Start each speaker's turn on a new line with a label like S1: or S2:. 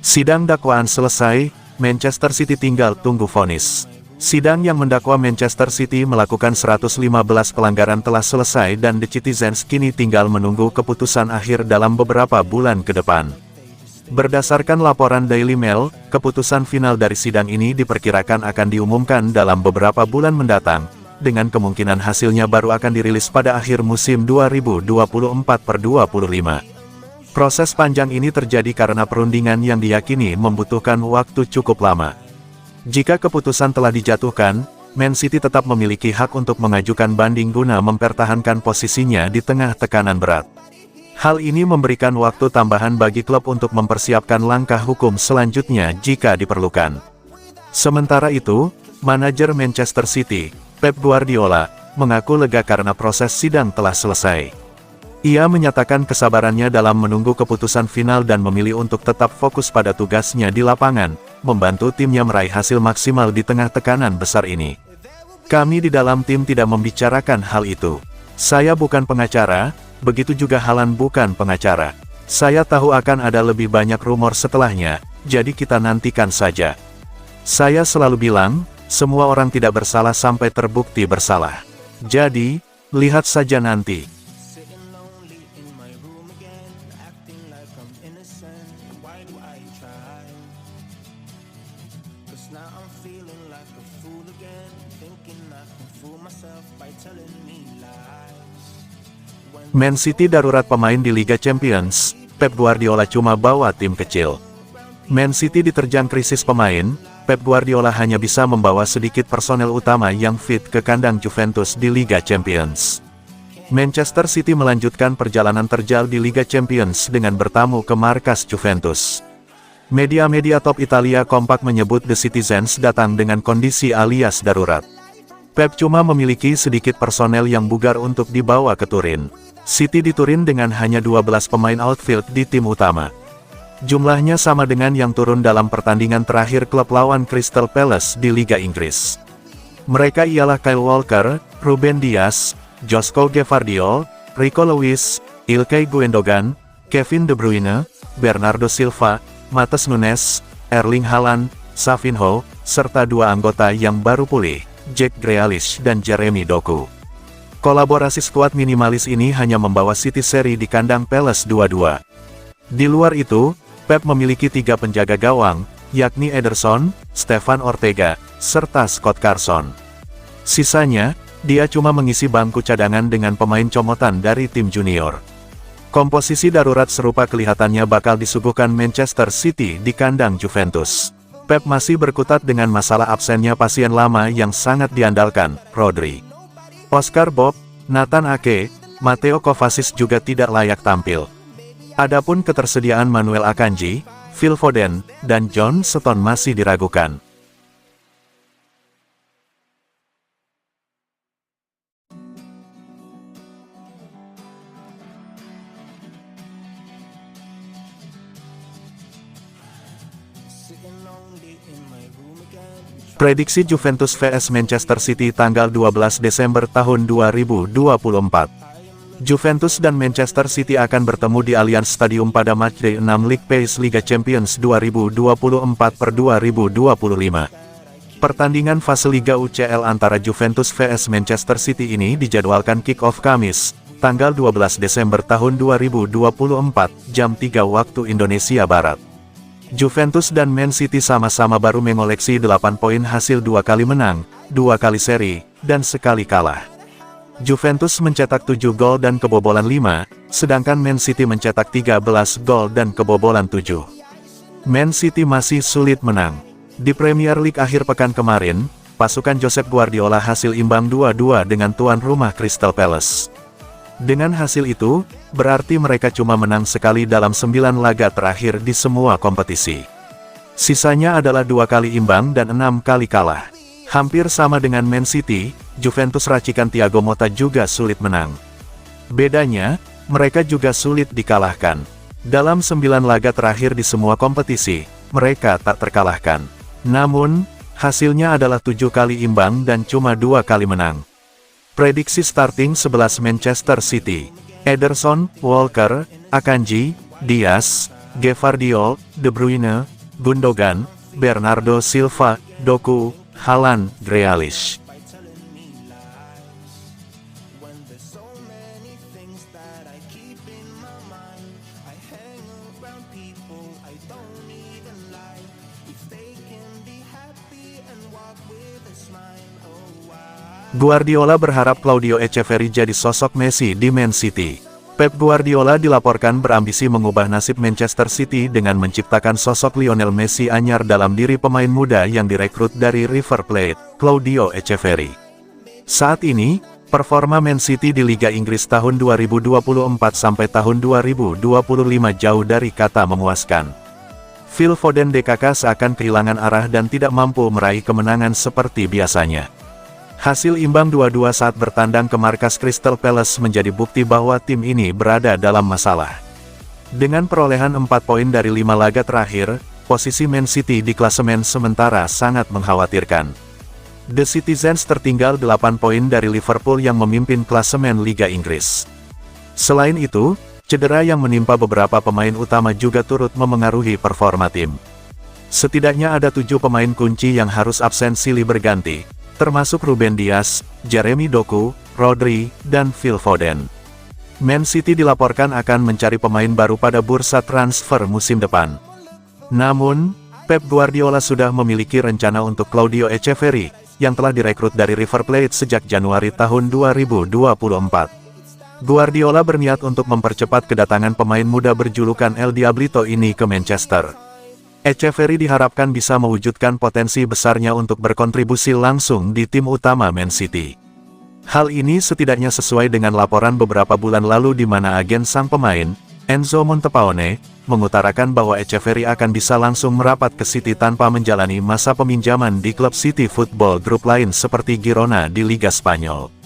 S1: Sidang dakwaan selesai, Manchester City tinggal tunggu vonis. Sidang yang mendakwa Manchester City melakukan 115 pelanggaran telah selesai dan The Citizens kini tinggal menunggu keputusan akhir dalam beberapa bulan ke depan. Berdasarkan laporan Daily Mail, keputusan final dari sidang ini diperkirakan akan diumumkan dalam beberapa bulan mendatang, dengan kemungkinan hasilnya baru akan dirilis pada akhir musim 2024/25. Proses panjang ini terjadi karena perundingan yang diyakini membutuhkan waktu cukup lama. Jika keputusan telah dijatuhkan, Man City tetap memiliki hak untuk mengajukan banding guna mempertahankan posisinya di tengah tekanan berat. Hal ini memberikan waktu tambahan bagi klub untuk mempersiapkan langkah hukum selanjutnya jika diperlukan. Sementara itu, manajer Manchester City, Pep Guardiola, mengaku lega karena proses sidang telah selesai. Ia menyatakan kesabarannya dalam menunggu keputusan final dan memilih untuk tetap fokus pada tugasnya di lapangan, membantu timnya meraih hasil maksimal di tengah tekanan besar ini. Kami di dalam tim tidak membicarakan hal itu. Saya bukan pengacara, begitu juga Haaland bukan pengacara. Saya tahu akan ada lebih banyak rumor setelahnya, jadi kita nantikan saja. Saya selalu bilang, semua orang tidak bersalah sampai terbukti bersalah. Jadi, lihat saja nanti. Man City darurat pemain di Liga Champions, Pep Guardiola cuma bawa tim kecil. Man City diterjang krisis pemain, Pep Guardiola hanya bisa membawa sedikit personel utama yang fit ke kandang Juventus di Liga Champions. Manchester City melanjutkan perjalanan terjal di Liga Champions dengan bertamu ke markas Juventus. Media-media top Italia kompak menyebut The Citizens datang dengan kondisi alias darurat. Pep cuma memiliki sedikit personel yang bugar untuk dibawa ke Turin. City di Turin dengan hanya 12 pemain outfield di tim utama. Jumlahnya sama dengan yang turun dalam pertandingan terakhir klub lawan Crystal Palace di Liga Inggris. Mereka ialah Kyle Walker, Ruben Dias, Joško Gvardiol, Rico Lewis, Ilkay Gundogan, Kevin De Bruyne, Bernardo Silva, Matheus Nunes, Erling Haaland, Savinho, serta dua anggota yang baru pulih, Jack Grealish dan Jeremy Doku. Kolaborasi skuad minimalis ini hanya membawa City seri di kandang Palace 2-2. Di luar itu, Pep memiliki 3 penjaga gawang, yakni Ederson, Stefan Ortega, serta Scott Carson. Sisanya, dia cuma mengisi bangku cadangan dengan pemain comotan dari tim junior. Komposisi darurat serupa kelihatannya bakal disuguhkan Manchester City di kandang Juventus. Pep masih berkutat dengan masalah absennya pasien lama yang sangat diandalkan, Rodri. Oscar Bob, Nathan Ake, Matteo Kovacic juga tidak layak tampil. Adapun ketersediaan Manuel Akanji, Phil Foden, dan John Stones masih diragukan. Prediksi Juventus vs Manchester City tanggal 12 Desember tahun 2024. Juventus dan Manchester City akan bertemu di Allianz Stadium pada matchday 6 League Pace Liga Champions 2024/2025. Pertandingan fase Liga UCL antara Juventus vs Manchester City ini dijadwalkan kick-off Kamis, tanggal 12 Desember tahun 2024, jam 3 waktu Indonesia Barat. Juventus dan Man City sama-sama baru mengoleksi 8 poin hasil 2 kali menang, 2 kali seri, dan sekali kalah. Juventus mencetak 7 gol dan kebobolan 5, sedangkan Man City mencetak 13 gol dan kebobolan 7. Man City masih sulit menang. Di Premier League akhir pekan kemarin, pasukan Josep Guardiola hasil imbang 2-2 dengan tuan rumah Crystal Palace. Dengan hasil itu, berarti mereka cuma menang sekali dalam 9 laga terakhir di semua kompetisi. Sisanya adalah 2 kali imbang dan 6 kali kalah. Hampir sama dengan Man City, Juventus racikan Thiago Motta juga sulit menang. Bedanya, mereka juga sulit dikalahkan. Dalam 9 laga terakhir di semua kompetisi, mereka tak terkalahkan. Namun, hasilnya adalah 7 kali imbang dan cuma 2 kali menang. Prediksi starting 11 Manchester City: Ederson, Walker, Akanji, Dias, Gvardiol, De Bruyne, Gundogan, Bernardo Silva, Doku, Haaland, Grealish. Guardiola berharap Claudio Echeverri jadi sosok Messi di Man City. Pep Guardiola dilaporkan berambisi mengubah nasib Manchester City dengan menciptakan sosok Lionel Messi anyar dalam diri pemain muda yang direkrut dari River Plate, Claudio Echeverri. Saat ini, performa Man City di Liga Inggris tahun 2024 sampai tahun 2025 jauh dari kata memuaskan. Phil Foden DKK seakan kehilangan arah dan tidak mampu meraih kemenangan seperti biasanya. Hasil imbang 2-2 saat bertandang ke markas Crystal Palace menjadi bukti bahwa tim ini berada dalam masalah. Dengan perolehan 4 poin dari 5 laga terakhir, posisi Man City di klasemen sementara sangat mengkhawatirkan. The Citizens tertinggal 8 poin dari Liverpool yang memimpin klasemen Liga Inggris. Selain itu, cedera yang menimpa beberapa pemain utama juga turut memengaruhi performa tim. Setidaknya ada 7 pemain kunci yang harus absen silih berganti, termasuk Ruben Dias, Jeremy Doku, Rodri, dan Phil Foden. Man City dilaporkan akan mencari pemain baru pada bursa transfer musim depan. Namun, Pep Guardiola sudah memiliki rencana untuk Claudio Echeverri, yang telah direkrut dari River Plate sejak Januari tahun 2024. Guardiola berniat untuk mempercepat kedatangan pemain muda berjulukan El Diablito ini ke Manchester. Echeverri diharapkan bisa mewujudkan potensi besarnya untuk berkontribusi langsung di tim utama Man City. Hal ini setidaknya sesuai dengan laporan beberapa bulan lalu di mana agen sang pemain, Enzo Montepaone, mengutarakan bahwa Echeverri akan bisa langsung merapat ke City tanpa menjalani masa peminjaman di klub City Football Group lain seperti Girona di Liga Spanyol.